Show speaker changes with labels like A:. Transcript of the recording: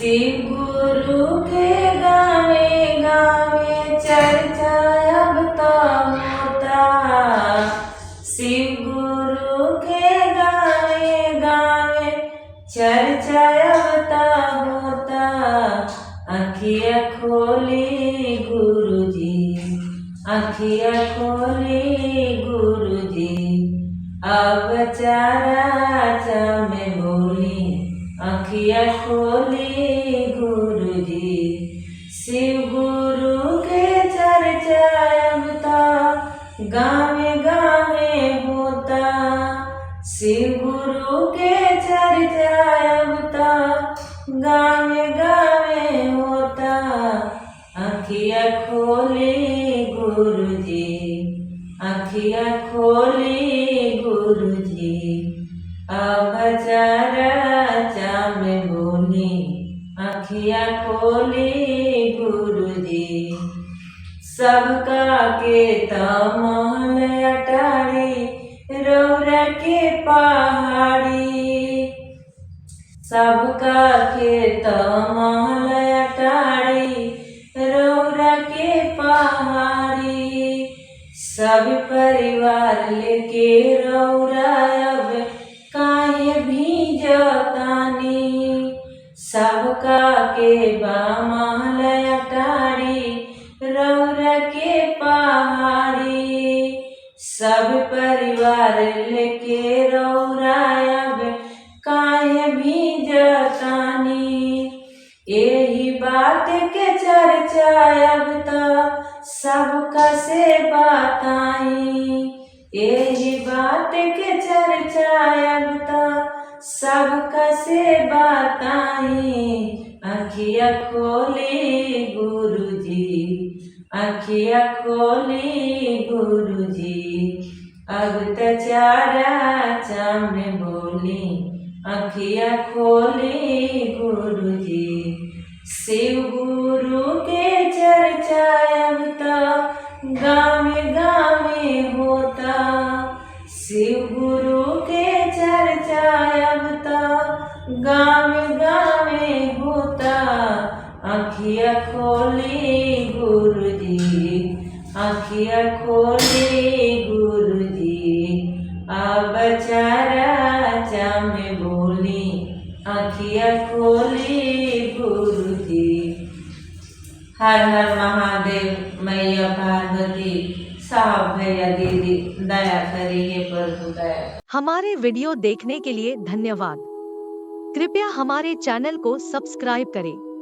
A: शिव गुरु के गावे गावे चर्चा अब तो होता। शिव गुरु के गावे गावे चर्चा अब तो होता। अखियाँ खोली गुरुजी, अखियाँ खोली गुरुजी, अब चारा में बोली अखियाँ खोली गुरुजी। शिव गुरु के चर्चा अब तो गावे गावे होता। शिव गुरु के चर्चा अब तो गावे गावे होता। अखियाँ खोली गुरुजी, अखियाँ खोली गुरुजी, अब चारा में बोली अखियाँ खोली गुरुजी। सबका के महल अटारी रौरा के पहाड़ी। सबका के महल अटारी रौरा के पहाड़ी। सब परिवार लेके रौरा अब काहे भी जतानी। सबका के महल अटारी रौरा के पहाड़ी। सब परिवार लेके रौरा अब काहे भी जतानी। यही बात के चर्चा अब तो सबका से बताई। यही बात के चर्चा अब तो सबका से बताई। अखियाँ खोली गुरुजी, अखियाँ खोली गुरुजी, अब तो चारा में बोली अखियाँ खोली गुरुजी। शिव गुरु के चर्चा अब तो गावे गावे होता। शिव गुरु के चर्चा अब तो गावे गावे होता। अखियाँ खोली गुरुजी, अखियाँ खोली गुरुजी, अब चारा में बोली अखियाँ खोली गुरुजी। हर हर महादेव। मैया पार्वती, साहब भैया दीदी दया करिए प्रभु दया।
B: हमारे वीडियो देखने के लिए धन्यवाद। कृपया हमारे चैनल को सब्सक्राइब करें।